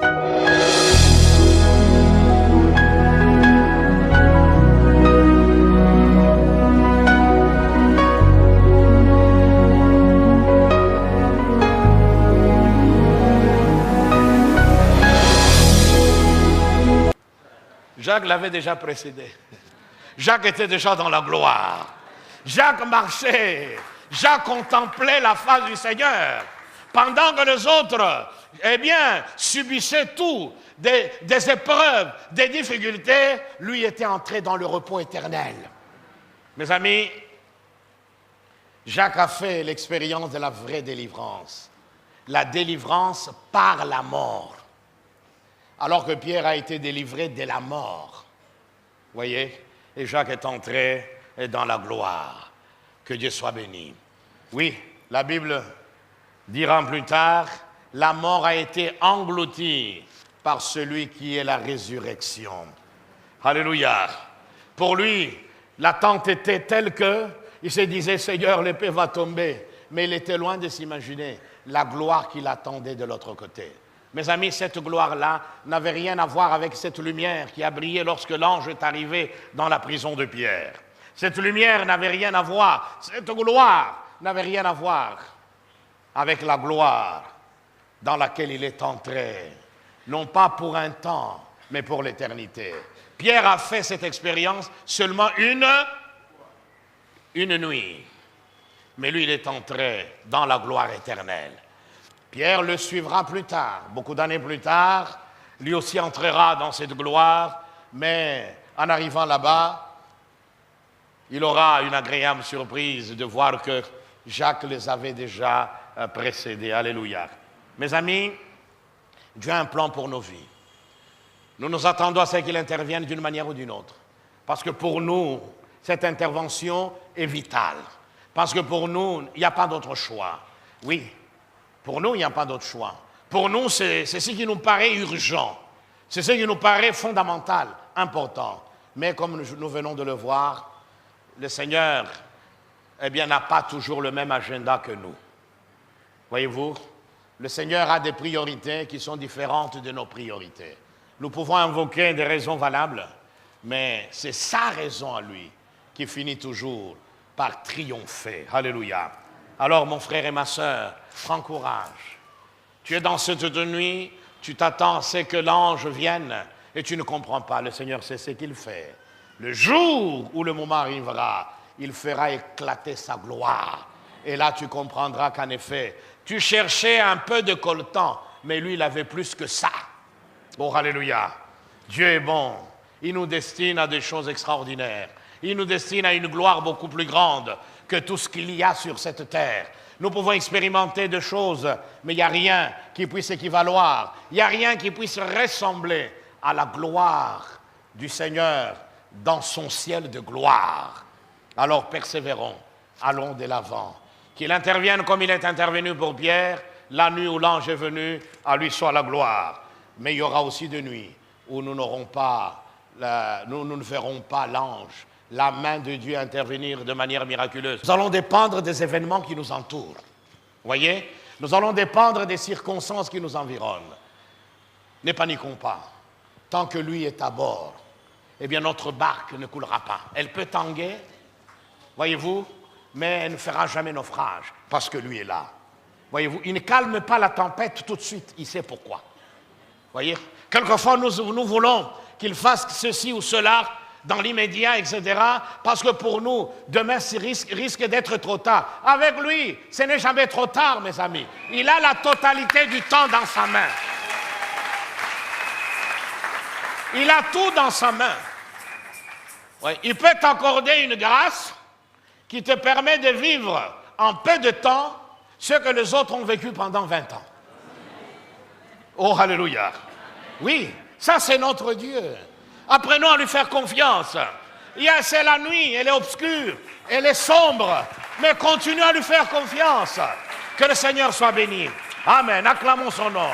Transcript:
Jacques l'avait déjà précédé. Jacques était déjà dans la gloire. Jacques marchait. Jacques contemplait la face du Seigneur. Pendant que les autres, subissaient tout, des épreuves, des difficultés, lui était entré dans le repos éternel. Mes amis, Jacques a fait l'expérience de la vraie délivrance. La délivrance par la mort. Alors que Pierre a été délivré de la mort. Voyez? Et Jacques est entré dans la gloire. Que Dieu soit béni. Oui, la Bible dira plus tard, la mort a été engloutie par celui qui est la résurrection. Alléluia. Pour lui, l'attente était telle qu'il se disait, Seigneur, l'épée va tomber. Mais il était loin de s'imaginer la gloire qui l'attendait de l'autre côté. Mes amis, cette gloire-là n'avait rien à voir avec cette lumière qui a brillé lorsque l'ange est arrivé dans la prison de Pierre. Cette lumière n'avait rien à voir, cette gloire n'avait rien à voir avec la gloire dans laquelle il est entré, non pas pour un temps, mais pour l'éternité. Pierre a fait cette expérience seulement une nuit, mais lui, il est entré dans la gloire éternelle. Pierre le suivra plus tard, beaucoup d'années plus tard, lui aussi entrera dans cette gloire, mais en arrivant là-bas, il aura une agréable surprise de voir que Jacques les avait déjà précédés. Alléluia. Mes amis, Dieu a un plan pour nos vies. Nous nous attendons à ce qu'il intervienne d'une manière ou d'une autre. Parce que pour nous, cette intervention est vitale. Parce que pour nous, il n'y a pas d'autre choix. Oui. Pour nous, il n'y a pas d'autre choix. Pour nous, c'est ce qui nous paraît urgent. C'est ce qui nous paraît fondamental, important. Mais comme nous venons de le voir, le Seigneur, n'a pas toujours le même agenda que nous. Voyez-vous, le Seigneur a des priorités qui sont différentes de nos priorités. Nous pouvons invoquer des raisons valables, mais c'est sa raison à lui qui finit toujours par triompher. Alléluia. Alors, mon frère et ma sœur, prends courage. Tu es dans cette nuit, tu t'attends à ce que l'ange vienne et tu ne comprends pas. Le Seigneur sait ce qu'il fait. Le jour où le moment arrivera, il fera éclater sa gloire. Et là, tu comprendras qu'en effet, tu cherchais un peu de coltan, mais lui, il avait plus que ça. Oh, alléluia. Dieu est bon. Il nous destine à des choses extraordinaires. Il nous destine à une gloire beaucoup plus grande que tout ce qu'il y a sur cette terre. Nous pouvons expérimenter des choses, mais il n'y a rien qui puisse équivaloir. Il n'y a rien qui puisse ressembler à la gloire du Seigneur dans son ciel de gloire. Alors persévérons, allons de l'avant. Qu'il intervienne comme il est intervenu pour Pierre, la nuit où l'ange est venu, à lui soit la gloire. Mais il y aura aussi des nuits où nous ne verrons pas l'ange, la main de Dieu intervenir de manière miraculeuse. Nous allons dépendre des événements qui nous entourent. Voyez? Nous allons dépendre des circonstances qui nous environnent. Ne paniquons pas. Tant que lui est à bord, notre barque ne coulera pas. Elle peut tanguer, voyez-vous, mais elle ne fera jamais naufrage parce que lui est là. Voyez-vous, il ne calme pas la tempête tout de suite. Il sait pourquoi. Voyez? Quelquefois, nous voulons qu'il fasse ceci ou cela dans l'immédiat, etc. Parce que pour nous, demain, ça risque d'être trop tard. Avec lui, ce n'est jamais trop tard, mes amis. Il a la totalité du temps dans sa main. Il a tout dans sa main. Oui, il peut t'accorder une grâce qui te permet de vivre en peu de temps ce que les autres ont vécu pendant 20 ans. Oh, alléluia. Oui, ça c'est notre Dieu. Apprenons à lui faire confiance. C'est la nuit, elle est obscure, elle est sombre, mais continuons à lui faire confiance. Que le Seigneur soit béni. Amen. Acclamons son nom.